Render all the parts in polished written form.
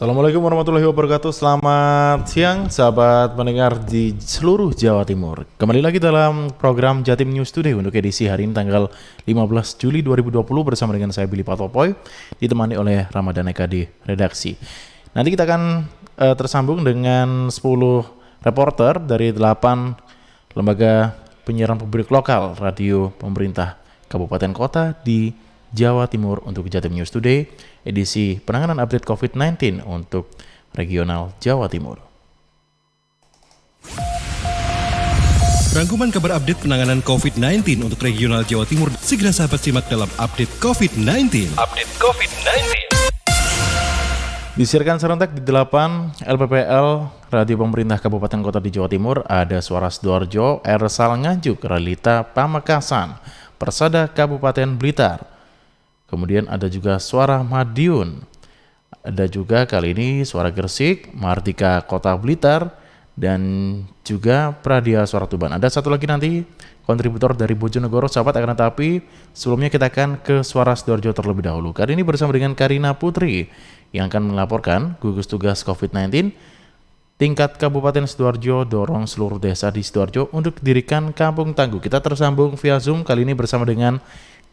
Assalamualaikum warahmatullahi wabarakatuh. Selamat siang sahabat pendengar di seluruh Jawa Timur. Kembali lagi dalam program Jatim News Today untuk edisi hari ini tanggal 15 Juli 2020 bersama dengan saya Billy Patopoy, ditemani oleh Ramadan Eka di redaksi. Nanti kita akan tersambung dengan 10 reporter dari 8 lembaga penyiaran publik lokal radio pemerintah kabupaten kota di Jawa Timur untuk Jatim News Today, edisi penanganan update COVID-19 untuk regional Jawa Timur. Rangkuman kabar update penanganan COVID-19 untuk regional Jawa Timur segera sahabat simak dalam update COVID-19. Disiarkan serentak di 8 LPPL radio pemerintah kabupaten kota di Jawa Timur, ada Suara Sidoarjo, Ersal Nganjuk, Realita Pamekasan, Persada Kabupaten Blitar. Kemudian ada juga Suara Madiun, ada juga kali ini Suara Gresik, Mardika Kota Blitar, dan juga Pradia Suara Tuban. Ada satu lagi nanti kontributor dari Bojonegoro, sahabat, akan tetapi sebelumnya kita akan ke Suara Sidoarjo terlebih dahulu. Kali ini bersama dengan Karina Putri yang akan melaporkan gugus tugas COVID-19 tingkat Kabupaten Sidoarjo dorong seluruh desa di Sidoarjo untuk didirikan kampung tangguh. Kita tersambung via Zoom kali ini bersama dengan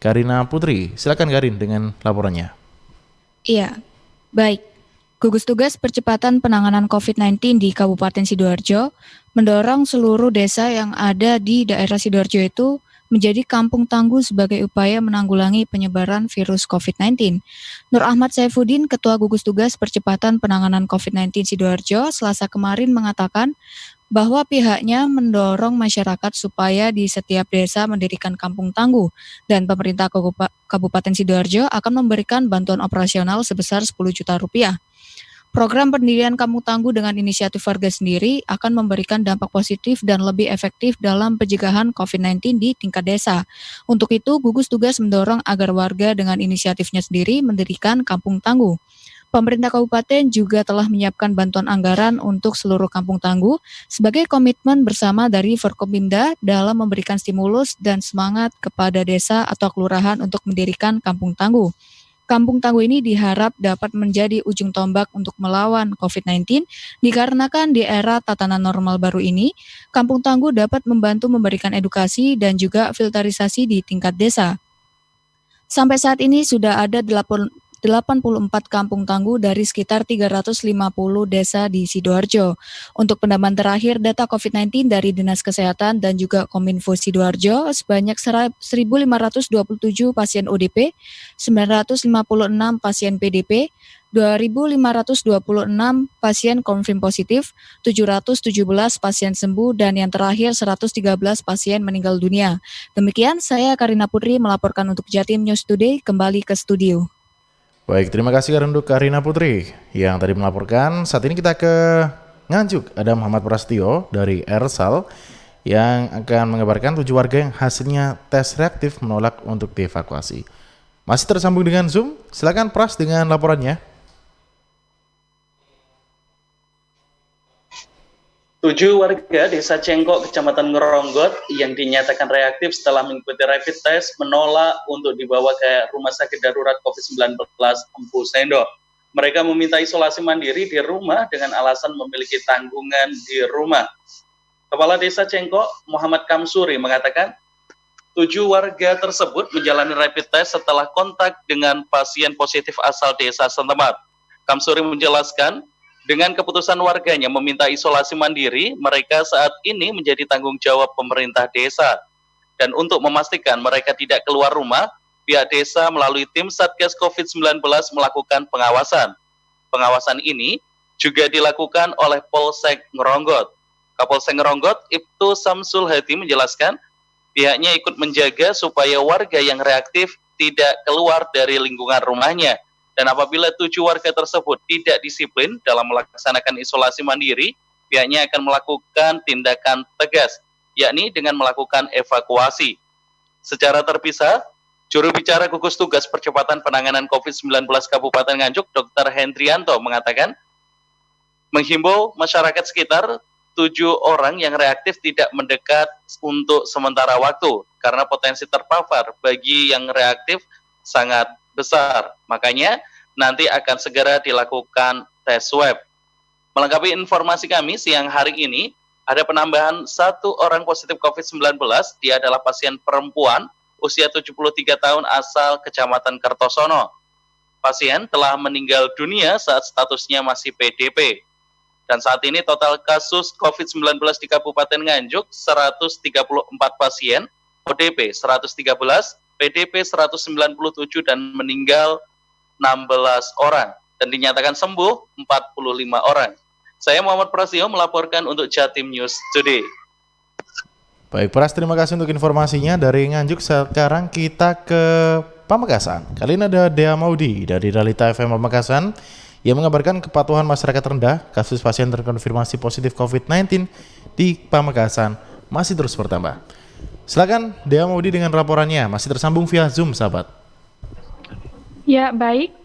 Karina Putri. Silakan Karin dengan laporannya. Iya, baik. Gugus Tugas Percepatan Penanganan COVID-19 di Kabupaten Sidoarjo mendorong seluruh desa yang ada di daerah Sidoarjo itu menjadi kampung tangguh sebagai upaya menanggulangi penyebaran virus COVID-19. Nur Ahmad Saifuddin, Ketua Gugus Tugas Percepatan Penanganan COVID-19 Sidoarjo, Selasa kemarin mengatakan bahwa pihaknya mendorong masyarakat supaya di setiap desa mendirikan kampung tangguh dan pemerintah Kabupaten Sidoarjo akan memberikan bantuan operasional sebesar 10 juta rupiah. Program pendirian kampung tangguh dengan inisiatif warga sendiri akan memberikan dampak positif dan lebih efektif dalam pencegahan COVID-19 di tingkat desa. Untuk itu, gugus tugas mendorong agar warga dengan inisiatifnya sendiri mendirikan kampung tangguh. Pemerintah kabupaten juga telah menyiapkan bantuan anggaran untuk seluruh kampung tangguh sebagai komitmen bersama dari Forkopimda dalam memberikan stimulus dan semangat kepada desa atau kelurahan untuk mendirikan kampung tangguh. Kampung tangguh ini diharap dapat menjadi ujung tombak untuk melawan COVID-19 dikarenakan di era tatanan normal baru ini, kampung tangguh dapat membantu memberikan edukasi dan juga filterisasi di tingkat desa. Sampai saat ini sudah ada 84 kampung tangguh dari sekitar 350 desa di Sidoarjo. Untuk pendaman terakhir data COVID-19 dari Dinas Kesehatan dan juga Kominfo Sidoarjo, sebanyak 1.527 pasien ODP, 956 pasien PDP, 2.526 pasien konfirm positif, 717 pasien sembuh, dan yang terakhir 113 pasien meninggal dunia. Demikian, saya Karina Putri melaporkan untuk Jatim News Today, kembali ke studio. Baik, terima kasih untuk Karina Putri yang tadi melaporkan. Saat ini kita ke Nganjuk, ada Muhammad Prasetyo dari Ersal yang akan mengabarkan 7 warga yang hasilnya tes reaktif menolak untuk dievakuasi. Masih tersambung dengan Zoom, silakan Pras dengan laporannya. 7 warga desa Cengkok, kecamatan Ngeronggot yang dinyatakan reaktif setelah mengikuti rapid test menolak untuk dibawa ke Rumah Sakit Darurat COVID-19 Empu Sendo. Mereka meminta isolasi mandiri di rumah dengan alasan memiliki tanggungan di rumah. Kepala Desa Cengkok, Muhammad Kamsuri, mengatakan 7 warga tersebut menjalani rapid test setelah kontak dengan pasien positif asal desa setempat. Kamsuri menjelaskan, dengan keputusan warganya meminta isolasi mandiri, mereka saat ini menjadi tanggung jawab pemerintah desa. Dan untuk memastikan mereka tidak keluar rumah, pihak desa melalui tim Satgas COVID-19 melakukan pengawasan. Pengawasan ini juga dilakukan oleh Polsek Ngeronggot. Kapolsek Ngeronggot, Ibtu Samsul Hadi, menjelaskan, pihaknya ikut menjaga supaya warga yang reaktif tidak keluar dari lingkungan rumahnya. Dan apabila 7 warga tersebut tidak disiplin dalam melaksanakan isolasi mandiri, pihaknya akan melakukan tindakan tegas, yakni dengan melakukan evakuasi. Secara terpisah, juru bicara gugus tugas percepatan penanganan COVID-19 Kabupaten Nganjuk, Dr. Hendrianto, mengatakan, menghimbau masyarakat sekitar 7 orang yang reaktif tidak mendekat untuk sementara waktu, karena potensi terpapar bagi yang reaktif sangat besar. Makanya nanti akan segera dilakukan tes swab. Melengkapi informasi kami siang hari ini, ada penambahan 1 orang positif COVID-19. Dia adalah pasien perempuan usia 73 tahun asal Kecamatan Kertosono. Pasien telah meninggal dunia saat statusnya masih PDP. Dan saat ini total kasus COVID-19 di Kabupaten Nganjuk 134 pasien, ODP 113, PDP 197 dan meninggal 16 orang. Dan dinyatakan sembuh 45 orang. Saya Muhammad Prasio melaporkan untuk Jatim News Today. Baik, Pras, terima kasih untuk informasinya dari Nganjuk. Sekarang kita ke Pamekasan. Kali ini ada Dea Maudi dari Realita FM Pamekasan yang mengabarkan kepatuhan masyarakat rendah. Kasus pasien terkonfirmasi positif COVID-19 di Pamekasan masih terus bertambah. Silakan Dea Maudi dengan laporannya. Masih tersambung via Zoom, sahabat. Ya, baik.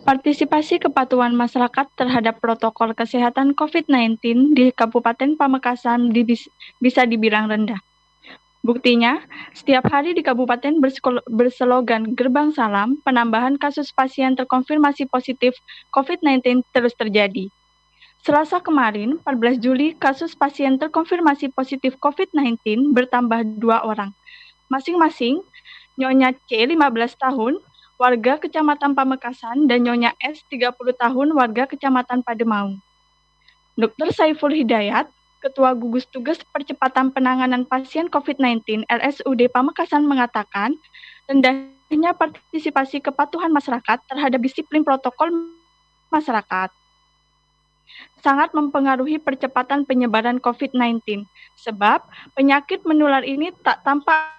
Partisipasi kepatuhan masyarakat terhadap protokol kesehatan COVID-19 di Kabupaten Pamekasan bisa dibilang rendah. Buktinya, setiap hari di kabupaten berslogan Gerbang Salam, penambahan kasus pasien terkonfirmasi positif COVID-19 terus terjadi. Selasa kemarin, 14 Juli, kasus pasien terkonfirmasi positif COVID-19 bertambah 2 orang. Masing-masing, Nyonya C, 15 tahun, warga Kecamatan Pamekasan, dan Nyonya S, 30 tahun, warga Kecamatan Pademaung. Dr. Saiful Hidayat, Ketua Gugus Tugas Percepatan Penanganan Pasien COVID-19 RSUD Pamekasan mengatakan, rendahnya partisipasi kepatuhan masyarakat terhadap disiplin protokol masyarakat sangat mempengaruhi percepatan penyebaran COVID-19, sebab penyakit menular ini tak tampak.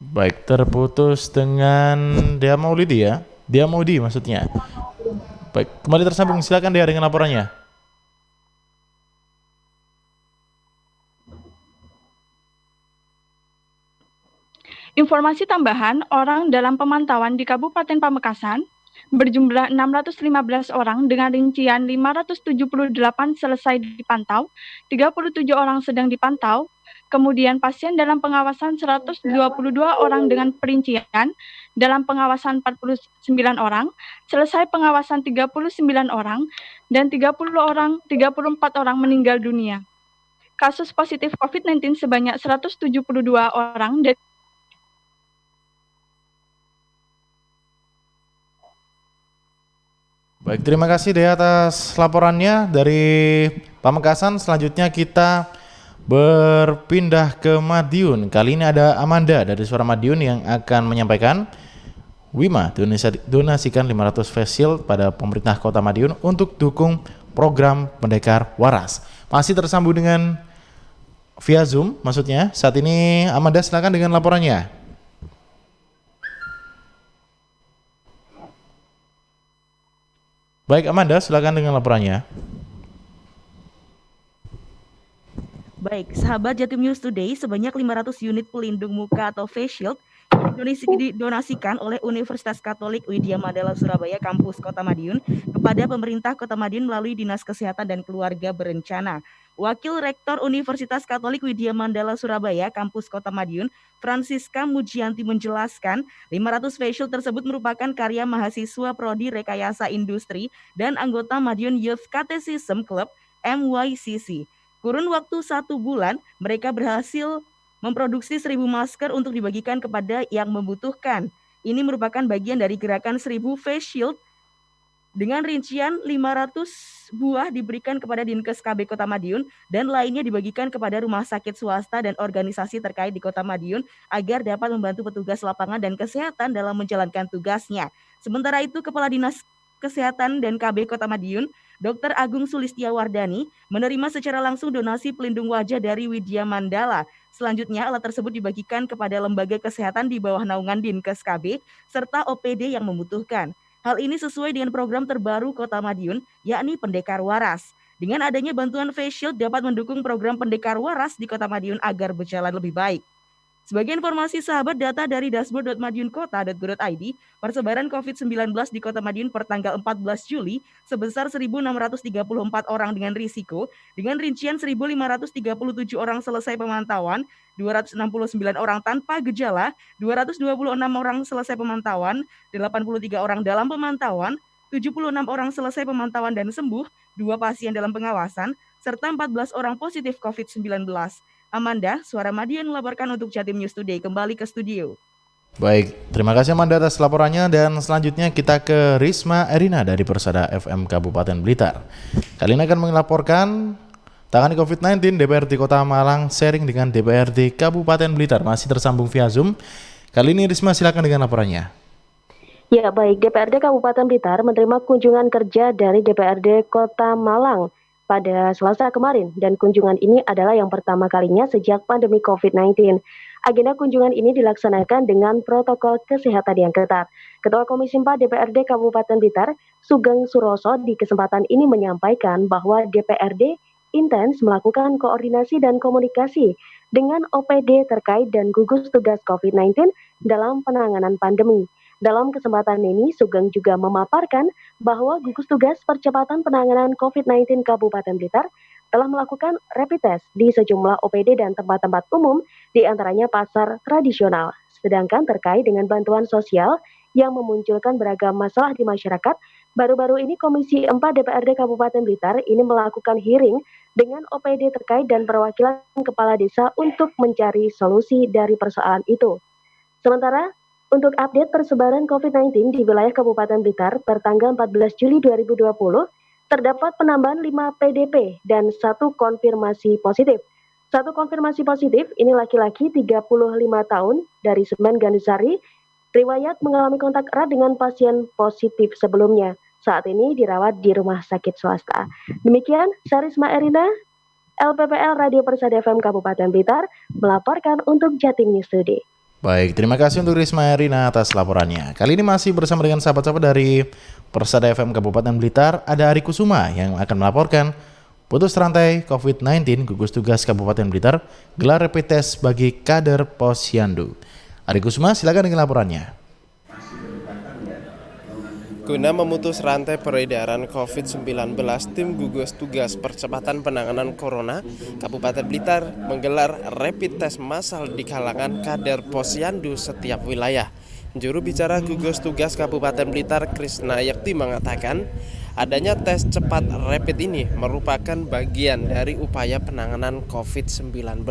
Baik, terputus dengan Dea Maulidi ya. Dea Maudi maksudnya. Baik, kembali tersambung. Silakan Dea dengan laporannya. Informasi tambahan, orang dalam pemantauan di Kabupaten Pamekasan berjumlah 615 orang dengan rincian 578 selesai dipantau, 37 orang sedang dipantau, kemudian pasien dalam pengawasan 122 orang dengan perincian dalam pengawasan 49 orang, selesai pengawasan 39 orang, dan 34 orang meninggal dunia. Kasus positif COVID-19 sebanyak 172 orang dan Baik, terima kasih Dea atas laporannya dari Pamekasan. Selanjutnya kita berpindah ke Madiun. Kali ini ada Amanda dari Suara Madiun yang akan menyampaikan Wima donasikan 500 face shield pada pemerintah Kota Madiun untuk dukung program Pendekar Waras. Masih tersambung dengan via Zoom maksudnya. Saat ini Amanda, silakan dengan laporannya. Baik Amanda, silakan dengan laporannya. Baik, sahabat Jatim News Today, sebanyak 500 unit pelindung muka atau face shield didonasikan oleh Universitas Katolik Widya Mandala Surabaya Kampus Kota Madiun kepada pemerintah Kota Madiun melalui Dinas Kesehatan dan Keluarga Berencana. Wakil Rektor Universitas Katolik Widya Mandala Surabaya Kampus Kota Madiun, Francisca Mujianti menjelaskan, 500 face shield tersebut merupakan karya mahasiswa Prodi Rekayasa Industri dan anggota Madiun Youth Catechism Club MYCC. Kurun waktu 1 bulan, mereka berhasil memproduksi 1.000 masker untuk dibagikan kepada yang membutuhkan. Ini merupakan bagian dari gerakan 1.000 face shield dengan rincian 500 buah diberikan kepada Dinkes KB Kota Madiun dan lainnya dibagikan kepada rumah sakit swasta dan organisasi terkait di Kota Madiun agar dapat membantu petugas lapangan dan kesehatan dalam menjalankan tugasnya. Sementara itu, Kepala Dinas Kesehatan dan KB Kota Madiun, Dr. Agung Sulistiawardani, menerima secara langsung donasi pelindung wajah dari Widya Mandala. Selanjutnya, alat tersebut dibagikan kepada lembaga kesehatan di bawah naungan Dinkes KB serta OPD yang membutuhkan. Hal ini sesuai dengan program terbaru Kota Madiun, yakni Pendekar Waras. Dengan adanya bantuan face shield dapat mendukung program Pendekar Waras di Kota Madiun agar berjalan lebih baik. Sebagai informasi sahabat, data dari dashboard.madiunkota.go.id, persebaran COVID-19 di Kota Madiun per tanggal 14 Juli sebesar 1.634 orang dengan risiko, dengan rincian 1.537 orang selesai pemantauan, 269 orang tanpa gejala, 226 orang selesai pemantauan, 83 orang dalam pemantauan, 76 orang selesai pemantauan dan sembuh, 2 pasien dalam pengawasan, serta 14 orang positif COVID-19. Amanda, Suara Madiun melaporkan untuk Jatim News Today. Kembali ke studio. Baik, terima kasih Amanda atas laporannya dan selanjutnya kita ke Risma Erina dari Persada FM Kabupaten Blitar. Kali ini akan melaporkan tangani COVID-19 DPRD Kota Malang sharing dengan DPRD Kabupaten Blitar. Masih tersambung via Zoom. Kali ini Risma silakan dengan laporannya. Ya baik, DPRD Kabupaten Blitar menerima kunjungan kerja dari DPRD Kota Malang pada Selasa kemarin, dan kunjungan ini adalah yang pertama kalinya sejak pandemi COVID-19. Agenda kunjungan ini dilaksanakan dengan protokol kesehatan yang ketat. Ketua Komisi 4 DPRD Kabupaten Blitar, Sugeng Suroso, di kesempatan ini menyampaikan bahwa DPRD intens melakukan koordinasi dan komunikasi dengan OPD terkait dan gugus tugas COVID-19 dalam penanganan pandemi. Dalam kesempatan ini, Sugeng juga memaparkan bahwa gugus tugas percepatan penanganan COVID-19 Kabupaten Blitar telah melakukan rapid test di sejumlah OPD dan tempat-tempat umum, di antaranya pasar tradisional. Sedangkan terkait dengan bantuan sosial yang memunculkan beragam masalah di masyarakat, baru-baru ini Komisi 4 DPRD Kabupaten Blitar ini melakukan hearing dengan OPD terkait dan perwakilan kepala desa untuk mencari solusi dari persoalan itu. Sementara untuk update persebaran COVID-19 di wilayah Kabupaten Blitar per tanggal 14 Juli 2020, terdapat penambahan 5 PDP dan 1 konfirmasi positif. 1 konfirmasi positif ini laki-laki 35 tahun dari Semen Gandusari, riwayat mengalami kontak erat dengan pasien positif sebelumnya. Saat ini dirawat di rumah sakit swasta. Demikian, Sarisma Erina, LPPL Radio Persada FM Kabupaten Blitar, melaporkan untuk Jatim News Today. Baik, terima kasih untuk Risma Erina atas laporannya. Kali ini masih bersama dengan sahabat-sahabat dari Persada FM Kabupaten Blitar, ada Ari Kusuma yang akan melaporkan putus rantai COVID-19 gugus tugas Kabupaten Blitar gelar rapid test bagi kader Posyandu. Ari Kusuma, silakan dengan laporannya. Guna memutus rantai peredaran COVID-19, tim gugus tugas percepatan penanganan corona Kabupaten Blitar menggelar rapid test massal di kalangan kader Posyandu setiap wilayah. Juru bicara gugus tugas Kabupaten Blitar, Krisna Yakti, mengatakan adanya tes cepat rapid ini merupakan bagian dari upaya penanganan COVID-19.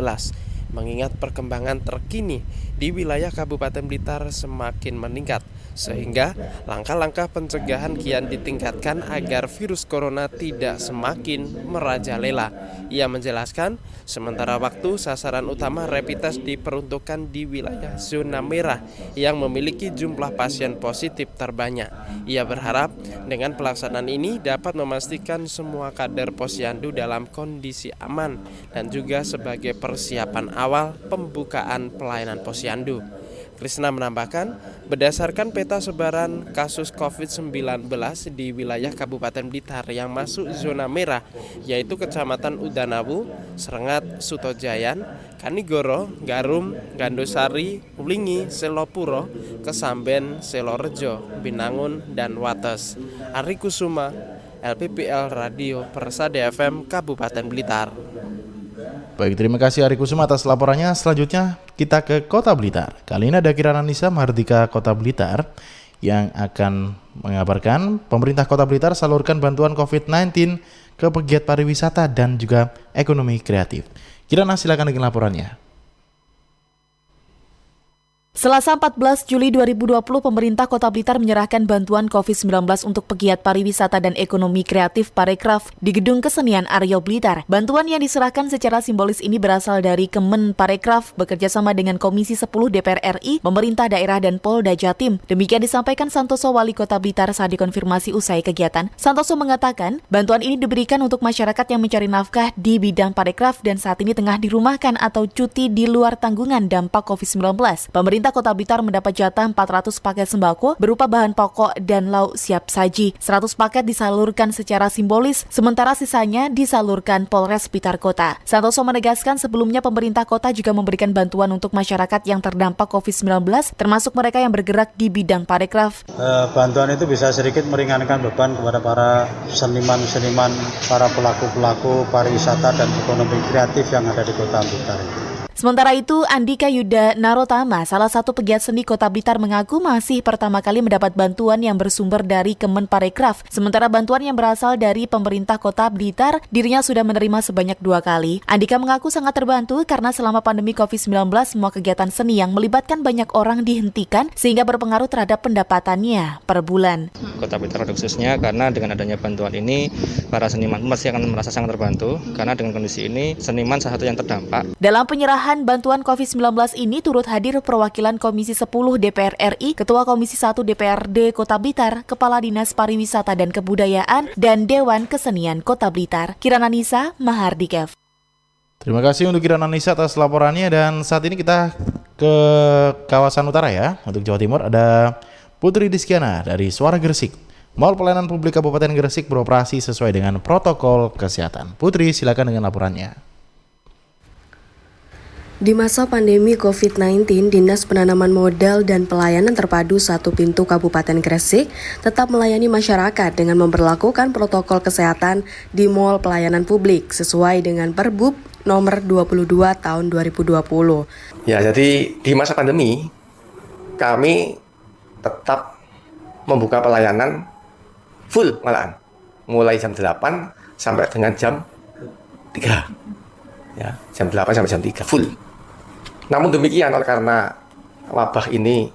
Mengingat perkembangan terkini di wilayah Kabupaten Blitar semakin meningkat, sehingga langkah-langkah pencegahan kian ditingkatkan agar virus corona tidak semakin merajalela. Ia menjelaskan, sementara waktu sasaran utama rapid test diperuntukkan di wilayah zona merah yang memiliki jumlah pasien positif terbanyak. Ia berharap dengan pelaksanaan ini dapat memastikan semua kader Posyandu dalam kondisi aman dan juga sebagai persiapan awal pembukaan pelayanan Posyandu. Krisna menambahkan, berdasarkan peta sebaran kasus COVID-19 di wilayah Kabupaten Blitar yang masuk zona merah, yaitu Kecamatan Udanawu, Serengat, Sutojayan, Kanigoro, Garum, Gandusari, Ulingi, Selopuro, Kesamben, Selorejo, Binangun, dan Wates. Ari Kusuma, LPPL Radio Persada FM Kabupaten Blitar. Baik, terima kasih Ari Kusuma atas laporannya. Selanjutnya kita ke Kota Blitar. Kali ini ada Kirana Nisa Mahardika Kota Blitar yang akan mengabarkan pemerintah Kota Blitar salurkan bantuan COVID-19 ke pegiat pariwisata dan juga ekonomi kreatif. Kirana, silakan dengan laporannya. Selasa 14 Juli 2020, pemerintah Kota Blitar menyerahkan bantuan COVID-19 untuk pegiat pariwisata dan ekonomi kreatif Parekraf di Gedung Kesenian Aryo Blitar. Bantuan yang diserahkan secara simbolis ini berasal dari Kemen Parekraf bekerjasama dengan Komisi 10 DPR RI, pemerintah daerah dan Polda Jatim. Demikian disampaikan Santoso, Wali Kota Blitar saat dikonfirmasi usai kegiatan. Santoso mengatakan, bantuan ini diberikan untuk masyarakat yang mencari nafkah di bidang Parekraf dan saat ini tengah dirumahkan atau cuti di luar tanggungan dampak COVID-19. Pemerintah pemerintah Kota Blitar mendapat jatah 400 paket sembako berupa bahan pokok dan lauk siap saji. 100 paket disalurkan secara simbolis, sementara sisanya disalurkan Polres Blitar Kota. Santoso menegaskan sebelumnya pemerintah kota juga memberikan bantuan untuk masyarakat yang terdampak COVID-19, termasuk mereka yang bergerak di bidang parekraf. Bantuan itu bisa sedikit meringankan beban kepada para seniman-seniman, para pelaku-pelaku pariwisata dan ekonomi kreatif yang ada di Kota Blitar. Sementara itu, Andika Yuda Narotama, salah satu pegiat seni Kota Blitar mengaku masih pertama kali mendapat bantuan yang bersumber dari Kemenparekraf. Sementara bantuan yang berasal dari pemerintah Kota Blitar, dirinya sudah menerima sebanyak 2 kali. Andika mengaku sangat terbantu karena selama pandemi COVID-19, semua kegiatan seni yang melibatkan banyak orang dihentikan sehingga berpengaruh terhadap pendapatannya per bulan. Kota Blitar khususnya karena dengan adanya bantuan ini, para seniman pasti akan merasa sangat terbantu karena dengan kondisi ini, seniman salah satu yang terdampak. Dalam penyerahan bantuan COVID-19 ini turut hadir perwakilan Komisi 10 DPR RI, Ketua Komisi 1 DPRD Kota Blitar, Kepala Dinas Pariwisata dan Kebudayaan, dan Dewan Kesenian Kota Blitar. Kirana Nisa, Mahardika. Terima kasih untuk Kirana Nisa atas laporannya, dan saat ini kita ke kawasan utara ya. Untuk Jawa Timur ada Putri Diskiana dari Suara Gresik. Mal pelayanan publik Kabupaten Gresik beroperasi sesuai dengan protokol kesehatan. Putri, silakan dengan laporannya. Di masa pandemi COVID-19, Dinas Penanaman Modal dan Pelayanan Terpadu 1 Pintu Kabupaten Gresik tetap melayani masyarakat dengan memberlakukan protokol kesehatan di mal pelayanan publik sesuai dengan Perbup nomor 22 tahun 2020. Ya, jadi di masa pandemi kami tetap membuka pelayanan full malahan, mulai jam 8 sampai dengan jam 3. Ya, jam 8 sampai jam 3 full. Namun demikian, karena wabah ini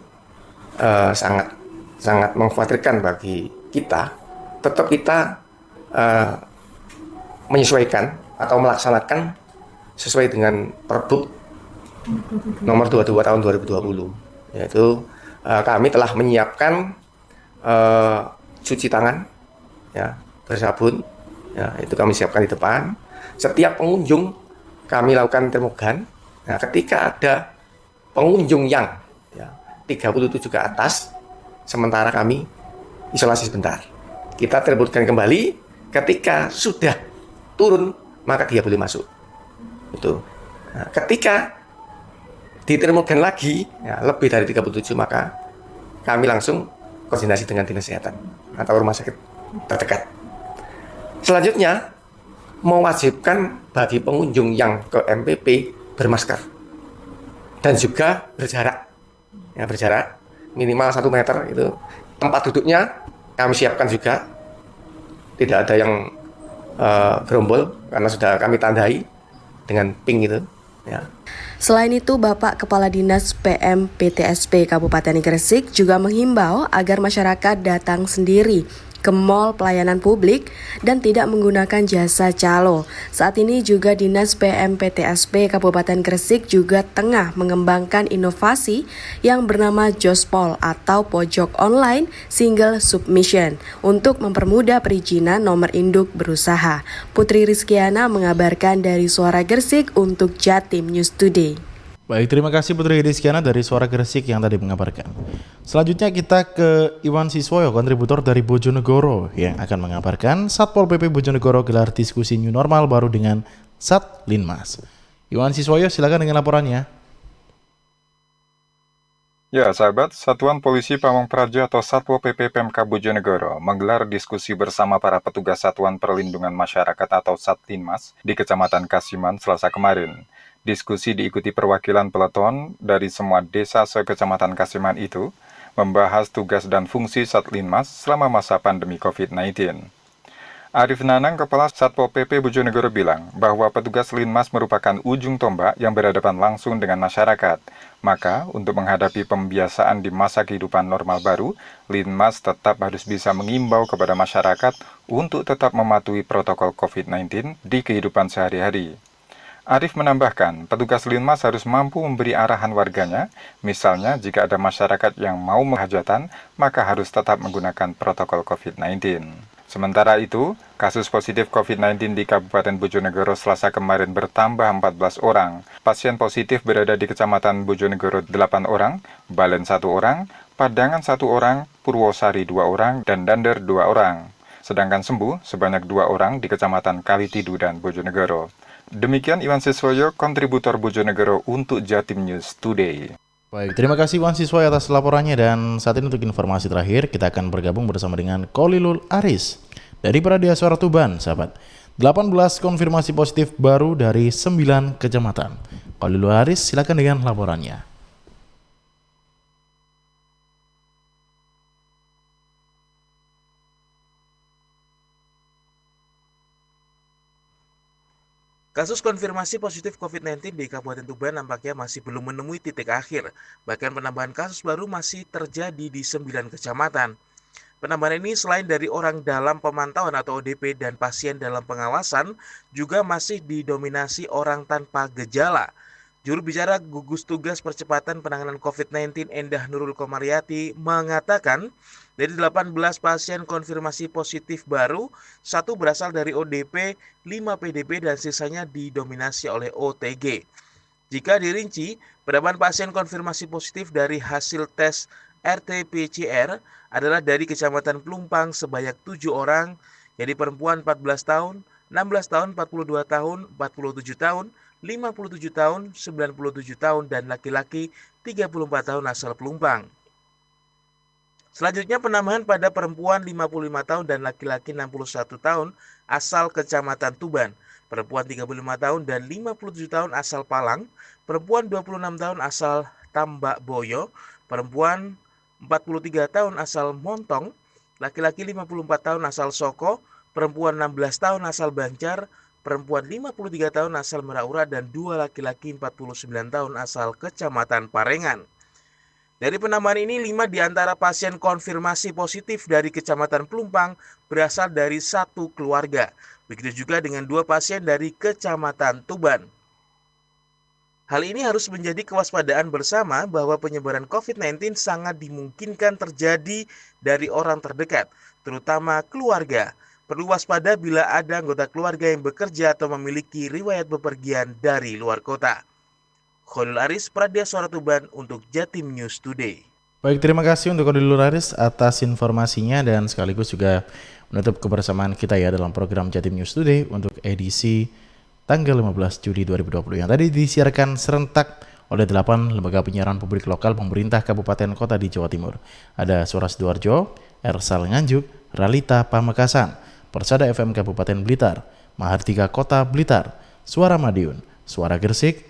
sangat mengkhawatirkan bagi kita, tetap kita menyesuaikan atau melaksanakan sesuai dengan Perbup nomor 22 tahun 2020, yaitu kami telah menyiapkan cuci tangan, ya, bersabun, ya, itu kami siapkan di depan. Setiap pengunjung kami lakukan termogan. Nah, ketika ada pengunjung yang 37 ke atas, sementara kami isolasi sebentar. Kita termogan kembali, ketika sudah turun, maka dia boleh masuk. Itu. Nah, ketika ditermogan lagi, lebih dari 37, maka kami langsung koordinasi dengan dinas kesehatan atau rumah sakit terdekat. Selanjutnya, mewajibkan bagi pengunjung yang ke MPP bermasker dan juga berjarak, ya, berjarak minimal 1 meter. Itu tempat duduknya kami siapkan juga, tidak ada yang gerombol karena sudah kami tandai dengan pink itu, ya. Selain itu, Bapak Kepala Dinas PM PTSP Kabupaten Gresik juga menghimbau agar masyarakat datang sendiri ke mal pelayanan publik dan tidak menggunakan jasa calo. Saat ini juga Dinas PM PTSP Kabupaten Gresik juga tengah mengembangkan inovasi yang bernama Jospol atau pojok online single submission untuk mempermudah perizinan nomor induk berusaha. Putri Rizkiana mengabarkan dari Suara Gresik untuk Jatim News Today. Baik, terima kasih Putri Rizkiana dari Suara Gresik yang tadi mengabarkan. Selanjutnya kita ke Iwan Siswoyo, kontributor dari Bojonegoro, yang akan mengabarkan Satpol PP Bojonegoro gelar diskusi new normal baru dengan Satlinmas. Iwan Siswoyo, silakan dengan laporannya. Ya, sahabat, Satuan Polisi Pamong Praja atau Satpol PP PMK Bojonegoro menggelar diskusi bersama para petugas Satuan Perlindungan Masyarakat atau Satlinmas di Kecamatan Kasiman Selasa kemarin. Diskusi diikuti perwakilan peleton dari semua desa sekecamatan Kasiman itu, membahas tugas dan fungsi Satlinmas selama masa pandemi COVID-19. Arif Nanang, Kepala Satpol PP Bojonegoro bilang bahwa petugas Linmas merupakan ujung tombak yang berhadapan langsung dengan masyarakat. Maka, untuk menghadapi pembiasaan di masa kehidupan normal baru, Linmas tetap harus bisa mengimbau kepada masyarakat untuk tetap mematuhi protokol COVID-19 di kehidupan sehari-hari. Arif menambahkan, petugas Linmas harus mampu memberi arahan warganya, misalnya jika ada masyarakat yang mau menghajatan, maka harus tetap menggunakan protokol COVID-19. Sementara itu, kasus positif COVID-19 di Kabupaten Bojonegoro Selasa kemarin bertambah 14 orang. Pasien positif berada di Kecamatan Bojonegoro 8 orang, Balen 1 orang, Padangan 1 orang, Purwosari 2 orang, dan Dander 2 orang. Sedangkan sembuh sebanyak 2 orang di Kecamatan Kalitidu dan Bojonegoro. Demikian Iwan Siswoyo, kontributor Bojonegoro untuk Jatim News Today. Baik, terima kasih Iwan Siswoyo atas laporannya, dan saat ini untuk informasi terakhir kita akan bergabung bersama dengan Kolilul Aris dari Pradia Suara Tuban, sahabat. 18 konfirmasi positif baru dari 9 kecamatan. Kolilul Aris, silakan dengan laporannya. Kasus konfirmasi positif COVID-19 di Kabupaten Tuban nampaknya masih belum menemui titik akhir. Bahkan penambahan kasus baru masih terjadi di 9 kecamatan. Penambahan ini selain dari orang dalam pemantauan atau ODP dan pasien dalam pengawasan, juga masih didominasi orang tanpa gejala. Juru bicara Gugus Tugas Percepatan Penanganan COVID-19 Endah Nurul Komariati mengatakan, dari 18 pasien konfirmasi positif baru, 1 berasal dari ODP, 5 PDP, dan sisanya didominasi oleh OTG. Jika dirinci, penambahan pasien konfirmasi positif dari hasil tes RT-PCR adalah dari Kecamatan Pelumpang sebanyak 7 orang, jadi perempuan 14 tahun, 16 tahun, 42 tahun, 47 tahun, 57 tahun, 97 tahun, dan laki-laki 34 tahun asal Pelumpang. Selanjutnya penambahan pada perempuan 55 tahun dan laki-laki 61 tahun asal Kecamatan Tuban, perempuan 35 tahun dan 57 tahun asal Palang, perempuan 26 tahun asal Tambak Boyo, perempuan 43 tahun asal Montong, laki-laki 54 tahun asal Soko, perempuan 16 tahun asal Banjar, perempuan 53 tahun asal Meraura, dan 2 laki-laki 49 tahun asal Kecamatan Parengan. Dari penambahan ini, 5 diantara pasien konfirmasi positif dari Kecamatan Pelumpang berasal dari 1 keluarga. Begitu juga dengan 2 pasien dari Kecamatan Tuban. Hal ini harus menjadi kewaspadaan bersama bahwa penyebaran COVID-19 sangat dimungkinkan terjadi dari orang terdekat, terutama keluarga. Perlu waspada bila ada anggota keluarga yang bekerja atau memiliki riwayat bepergian dari luar kota. Kolilul Aris, Pradia Suara Tuban untuk Jatim News Today. Baik, terima kasih untuk Kolilul Aris atas informasinya dan sekaligus juga menutup kebersamaan kita ya dalam program Jatim News Today untuk edisi tanggal 15 Juli 2020 yang tadi disiarkan serentak oleh 8 lembaga penyiaran publik lokal pemerintah kabupaten kota di Jawa Timur. Ada Suara Sidoarjo, Ersal Nganjuk, Ralita Pamekasan, Persada FM Kabupaten Blitar, Mahardika Kota Blitar, Suara Madiun, Suara Gresik,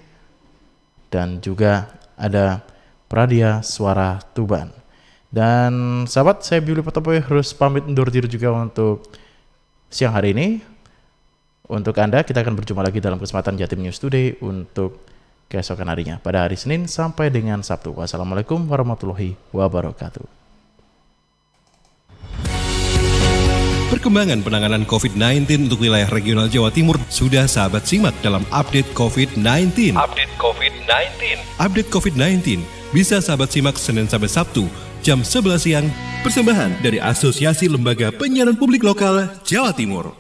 dan juga ada Pradia Suara Tuban. Dan sahabat, saya Billy Patopoy harus pamit undur diri juga untuk siang hari ini. Untuk Anda, kita akan berjumpa lagi dalam kesempatan Jatim News Today untuk keesokan harinya pada hari Senin sampai dengan Sabtu. Wassalamualaikum warahmatullahi wabarakatuh. Perkembangan penanganan COVID-19 untuk wilayah regional Jawa Timur sudah sahabat simak dalam update COVID-19. Update COVID-19 bisa sahabat simak Senin sampai Sabtu jam 11 siang. Persembahan dari Asosiasi Lembaga Penyiaran Publik Lokal Jawa Timur.